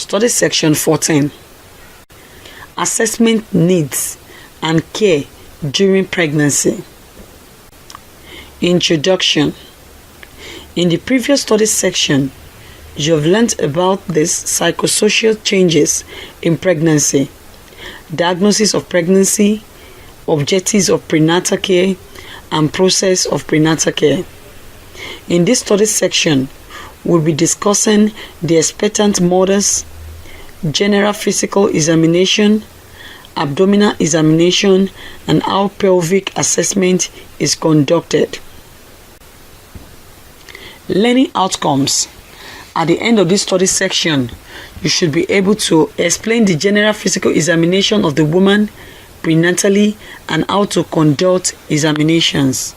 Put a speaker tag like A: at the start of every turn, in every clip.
A: Study section 14. Assessment needs and care during pregnancy. Introduction. In the previous study section, you have learned about these psychosocial changes in pregnancy, diagnosis of pregnancy, objectives of prenatal care, and process of prenatal care. In this study section, we'll be discussing the expectant mothers, general physical examination, abdominal examination, and how pelvic assessment is conducted. Learning outcomes. At the end of this study section, you should be able to explain the general physical examination of the woman prenatally and how to conduct examinations.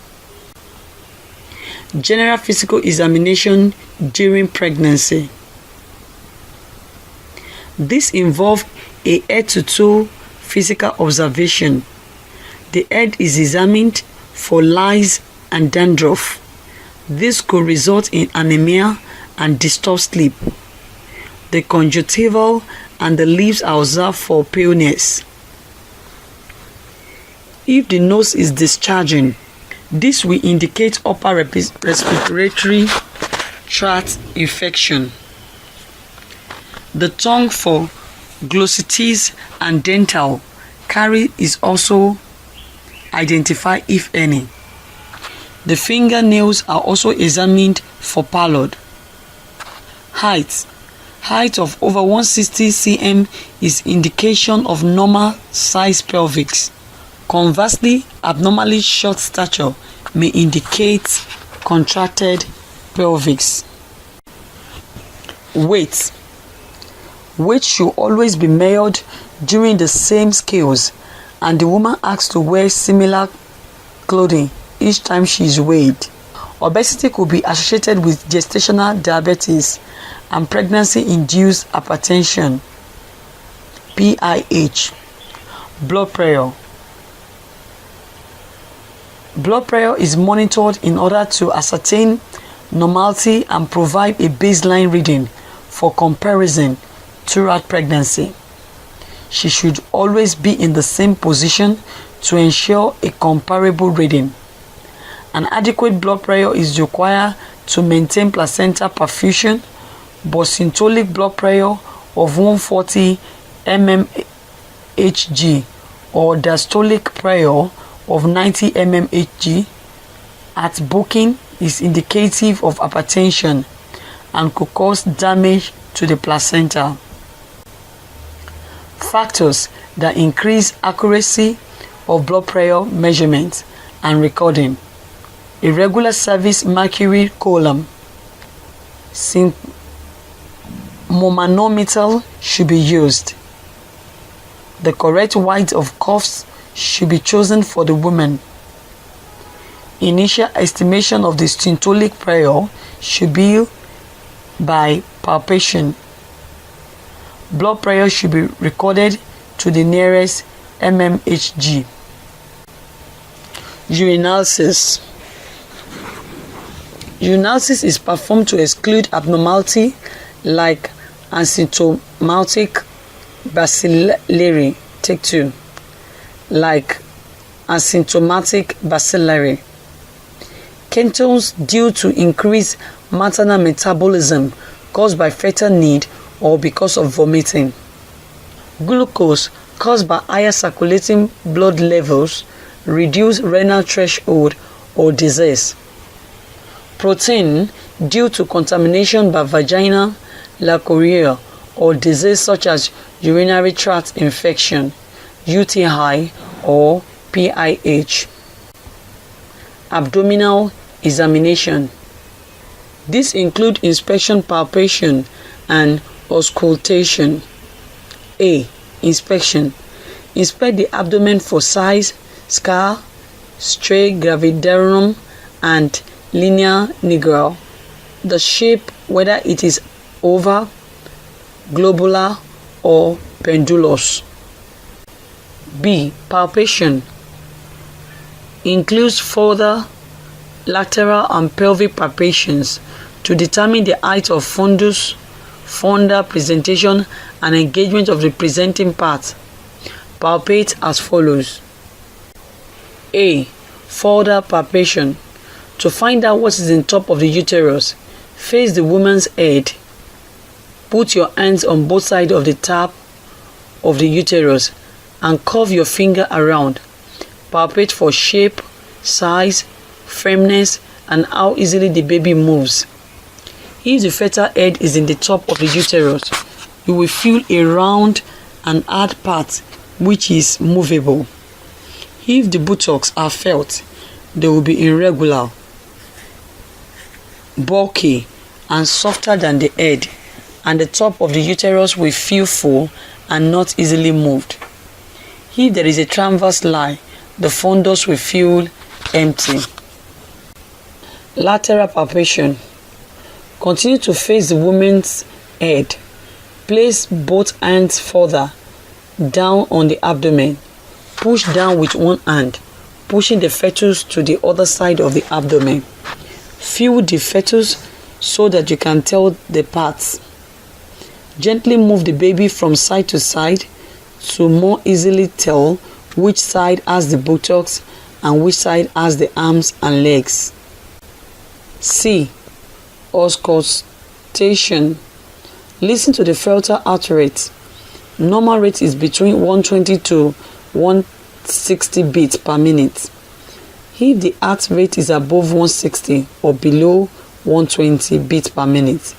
A: General physical examination during pregnancy. This involves a head-to-toe physical observation. The head is examined for lice and dandruff. This could result in anemia and disturbed sleep. The conjunctival and the lips are observed for paleness. If the nose is discharging, this will indicate upper respiratory tract infection. The tongue for glossitis and dental caries is also identified if any. The fingernails are also examined for pallor. Height of over 160 cm is indication of normal size pelvics. Conversely, abnormally short stature may indicate contracted pelvics. Weight should always be measured during the same scales, and the woman asked to wear similar clothing each time she is weighed. Obesity could be associated with gestational diabetes and pregnancy-induced hypertension, PIH. Blood pressure. Blood pressure is monitored in order to ascertain normality and provide a baseline reading for comparison throughout pregnancy. She should always be in the same position to ensure a comparable reading. An adequate blood pressure is required to maintain placenta perfusion, but systolic blood pressure of 140 mmHg or diastolic pressure of 90 mmHg at booking is indicative of hypertension and could cause damage to the placenta. Factors that increase accuracy of blood pressure measurement and recording. Irregular cervix mercury column. Sphygmomanometer should be used. The correct weight of cuffs should be chosen for the woman. Initial estimation of the systolic pressure should be by palpation. Blood pressure should be recorded to the nearest mmHg. Urinalysis. Urinalysis is performed to exclude abnormality like asymptomatic bacillary. Take 2. Like asymptomatic bacillary. Ketones due to increased maternal metabolism caused by fetal need or because of vomiting. Glucose caused by higher circulating blood levels, reduced renal threshold or disease. Protein due to contamination by vaginal lacorial or disease such as urinary tract infection, UTI or PIH. Abdominal examination. This includes inspection, palpation, and auscultation. A. Inspection. Inspect the abdomen for size, scar, stray gravidarum, and linea nigra. The shape, whether it is oval, globular, or pendulous. B. Palpation. Includes further lateral and pelvic palpations to determine the height of fundus, fonder, presentation, and engagement of the presenting part. Palpate as follows. A. Further palpation. To find out what is in top of the uterus, face the woman's head. Put your hands on both sides of the top of the uterus and curve your finger around. Palpate for shape, size, firmness, and how easily the baby moves. If the fetal head is in the top of the uterus, you will feel a round and hard part which is movable. If the buttocks are felt, they will be irregular, bulky, and softer than the head, and the top of the uterus will feel full and not easily moved. If there is a transverse lie, the fundus will feel empty. Lateral palpation. Continue to face the woman's head. Place both hands further down on the abdomen. Push down with one hand, pushing the fetus to the other side of the abdomen. Feel the fetus so that you can tell the parts. Gently move the baby from side to side to more easily tell which side has the buttocks and which side has the arms and legs. C. Auscultation. Listen to the fetal heart rate. Normal rate is between 120 to 160 beats per minute. If the heart rate is above 160 or below 120 beats per minute,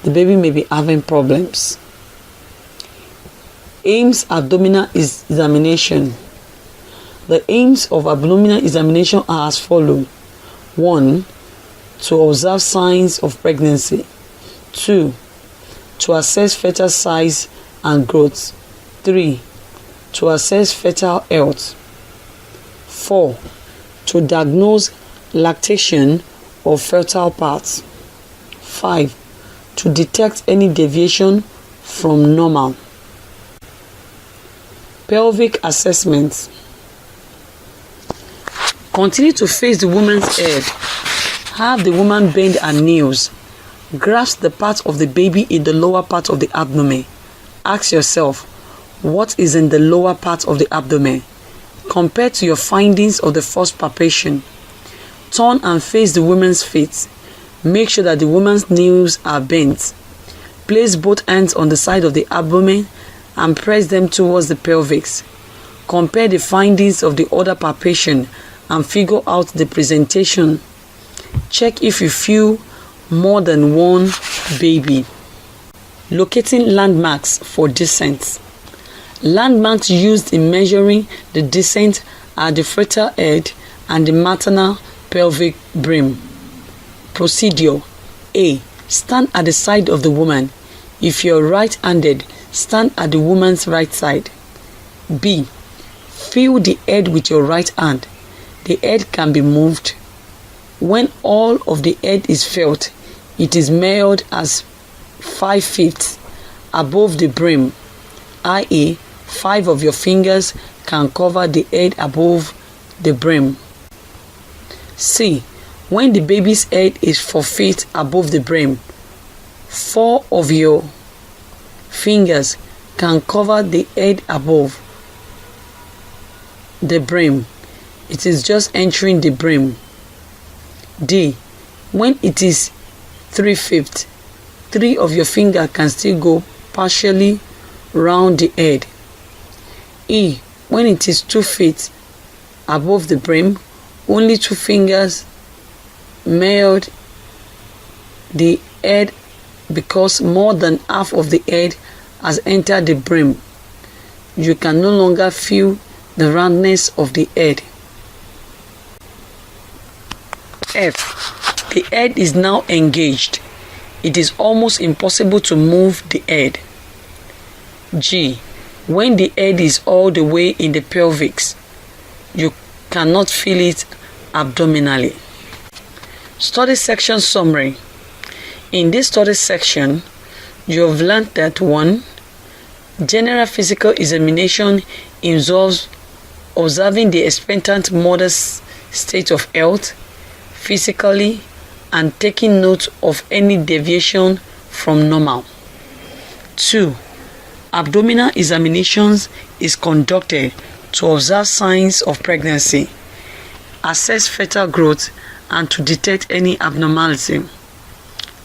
A: the baby may be having problems. Aims abdominal examination. The aims of abdominal examination are as follows. 1. To observe signs of pregnancy. 2. To assess fetal size and growth. 3. To assess fetal health. 4. To diagnose lactation of fetal parts. 5. To detect any deviation from normal. Pelvic assessment. Continue to face the woman's head. Have the woman bend her knees. Grasp the part of the baby in the lower part of the abdomen. Ask yourself, what is in the lower part of the abdomen? Compare to your findings of the first palpation. Turn and face the woman's feet. Make sure that the woman's knees are bent. Place both hands on the side of the abdomen and press them towards the pelvis. Compare the findings of the other palpation and figure out the presentation. Check if you feel more than one baby. Locating landmarks for descent. Landmarks used in measuring the descent are the fetal head and the maternal pelvic brim. Procedure. A. Stand at the side of the woman. If you're right-handed, stand at the woman's right side. B. Feel the head with your right hand. The head can be moved. When all of the head is felt, it is measured as 5/5 above the brim, i.e., 5 of your fingers can cover the head above the brim. C. When the baby's head is 4 feet above the brim, 4 of your fingers can cover the head above the brim. It is just entering the brim. D. When it is 3/5, 3 of your fingers can still go partially round the head. E. When it is 2 feet above the brim, only 2 fingers measured the head because more than half of the head has entered the brim. You can no longer feel the roundness of the head. F. The head is now engaged. It is almost impossible to move the head. G. When the head is all the way in the pelvis, you cannot feel it abdominally. Study section summary. In this study section, you have learned that 1. General physical examination involves observing the expectant mother's state of health physically and taking note of any deviation from normal. 2. Abdominal examinations is conducted to observe signs of pregnancy, assess fetal growth, and to detect any abnormality.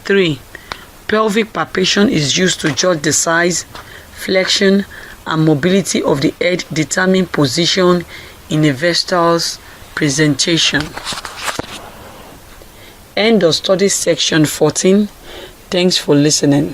A: 3. Pelvic palpation is used to judge the size, flexion, and mobility of the head, determine position in a vestal's presentation. End of study section 14. Thanks for listening.